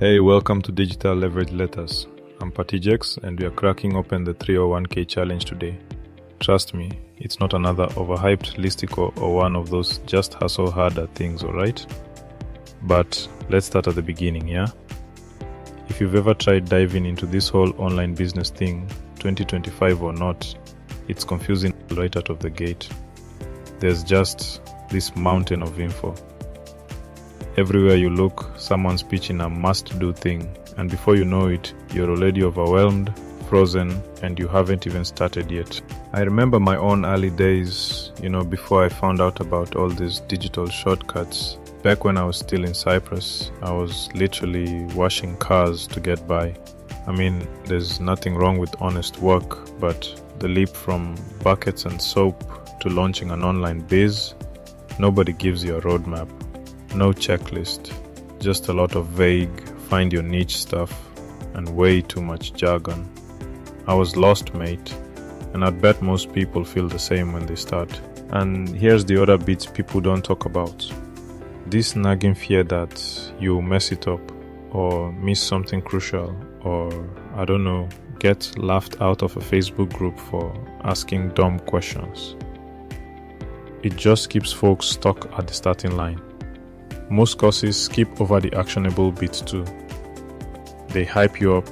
Hey, welcome to Digital Leverage Letters. I'm Patijex and we are cracking open the 301k challenge today. Trust me, it's not another overhyped listicle or one of those just hustle harder things, alright? But let's start at the beginning, yeah? If you've ever tried diving into this whole online business thing, 2025 or not, it's confusing right out of the gate. There's just this mountain of info. Everywhere you look, someone's pitching a must-do thing, and before you know it, you're already overwhelmed, frozen, and you haven't even started yet. I remember my own early days, before I found out about all these digital shortcuts. Back when I was still in Cyprus, I was literally washing cars to get by. I mean, there's nothing wrong with honest work, but the leap from buckets and soap to launching an online biz, nobody gives you a roadmap. No checklist, just a lot of vague, find your niche stuff, and way too much jargon. I was lost, mate, and I'd bet most people feel the same when they start. And here's the other bits people don't talk about. This nagging fear that you mess it up, or miss something crucial, or, get laughed out of a Facebook group for asking dumb questions. It just keeps folks stuck at the starting line. Most courses skip over the actionable bits too. They hype you up,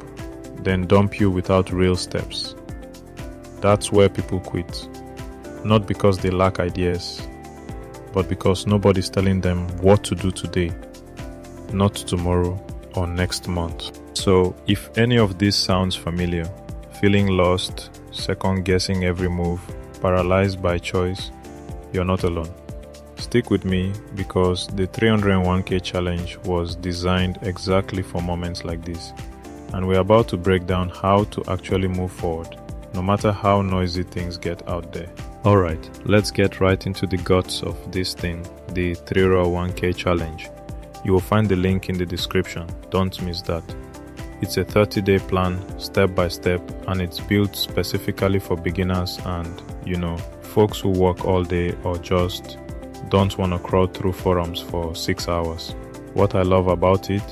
then dump you without real steps. That's where people quit. Not because they lack ideas, but because nobody's telling them what to do today, not tomorrow or next month. So if any of this sounds familiar, feeling lost, second guessing every move, paralyzed by choice, you're not alone. Stick with me because the 301k challenge was designed exactly for moments like this, and we're about to break down how to actually move forward, no matter how noisy things get out there. Alright, let's get right into the guts of this thing, the 301k challenge. You will find the link in the description, don't miss that. It's a 30-day plan, step by step, and it's built specifically for beginners and, folks who work all day or just don't want to crawl through forums for 6 hours. What I love about it,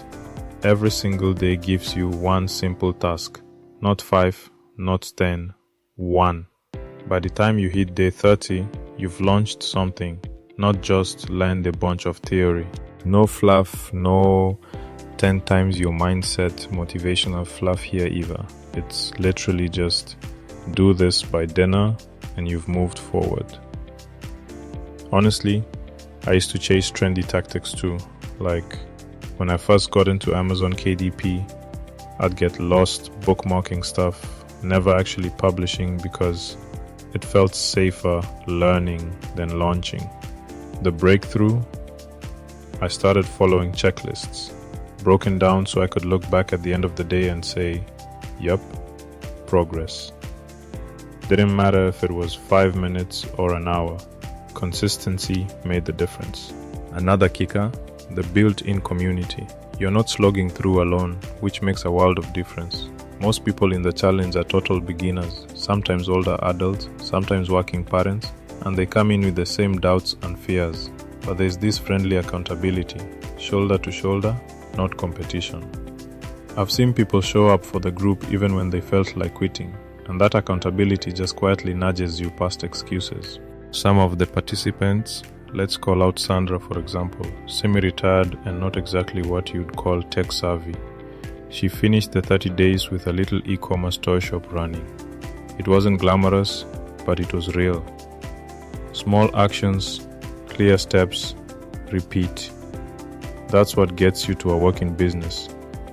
every single day gives you one simple task. Not 5, not 10, 1. By the time you hit day 30, you've launched something, not just learned a bunch of theory. No fluff, no 10 times your mindset motivational fluff here either. It's literally just do this by dinner and you've moved forward. Honestly, I used to chase trendy tactics too. Like when I first got into Amazon KDP, I'd get lost bookmarking stuff, never actually publishing because it felt safer learning than launching. The breakthrough, I started following checklists, broken down so I could look back at the end of the day and say, yup, progress. Didn't matter if it was 5 minutes or an hour. Consistency made the difference. Another kicker, the built-in community. You're not slogging through alone, which makes a world of difference. Most people in the challenge are total beginners, sometimes older adults, sometimes working parents, and they come in with the same doubts and fears. But there's this friendly accountability, shoulder to shoulder, not competition. I've seen people show up for the group even when they felt like quitting, and that accountability just quietly nudges you past excuses. Some of the participants, let's call out Sandra for example, semi-retired and not exactly what you'd call tech-savvy. She finished the 30 days with a little e-commerce toy shop running. It wasn't glamorous, but it was real. Small actions, clear steps, repeat. That's what gets you to a working business,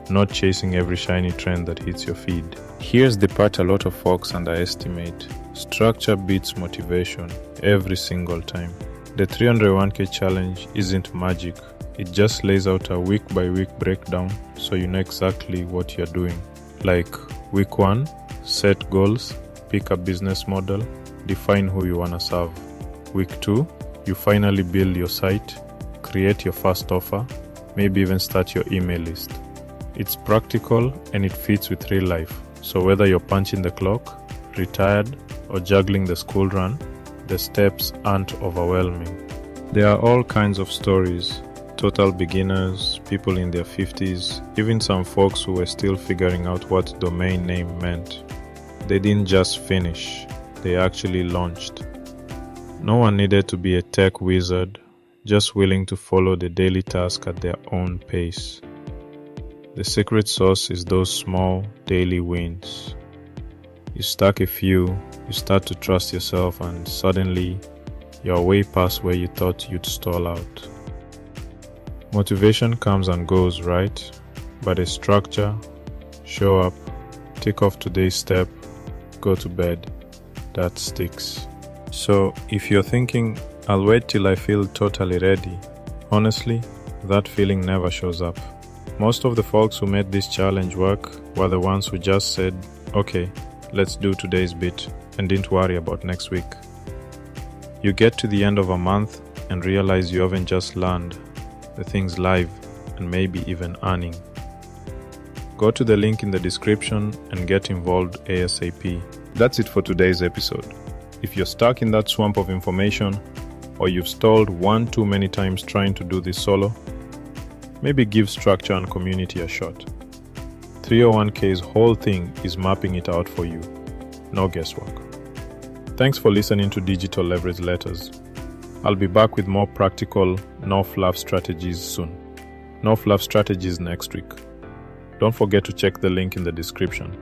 not chasing every shiny trend that hits your feed. Here's the part a lot of folks underestimate. Structure beats motivation every single time. The 301k challenge isn't magic. It just lays out a week-by-week breakdown so you know exactly what you're doing. Like week 1, set goals, pick a business model, define who you want to serve. Week 2, you finally build your site, create your first offer, maybe even start your email list. It's practical and it fits with real life. So whether you're punching the clock, retired, or juggling the school run, the steps aren't overwhelming. There are all kinds of stories total beginners, people in their 50s, even some folks who were still figuring out what domain name meant. They didn't just finish, they actually launched. No one needed to be a tech wizard, just willing to follow the daily task at their own pace. The secret sauce is those small, daily wins. You stack a few, you start to trust yourself, and suddenly, you're way past where you thought you'd stall out. Motivation comes and goes, right? But a structure, show up, tick off today's step, go to bed, that sticks. So if you're thinking, I'll wait till I feel totally ready, honestly, that feeling never shows up. Most of the folks who made this challenge work were the ones who just said, okay, let's do today's bit, and didn't worry about next week. You get to the end of a month and realize you haven't just learned the things live and maybe even earning. Go to the link in the description and get involved ASAP. That's it for today's episode. If you're stuck in that swamp of information, or you've stalled one too many times trying to do this solo, maybe give structure and community a shot. 301k's whole thing is mapping it out for you. No guesswork. Thanks for listening to Digital Leverage Letters. I'll be back with more practical, no-fluff strategies soon. No-fluff strategies next week. Don't forget to check the link in the description.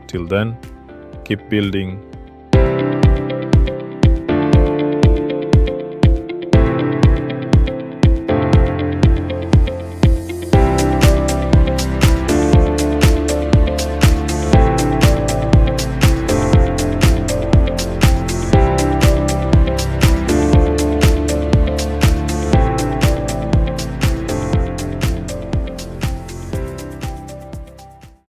Till then, keep building,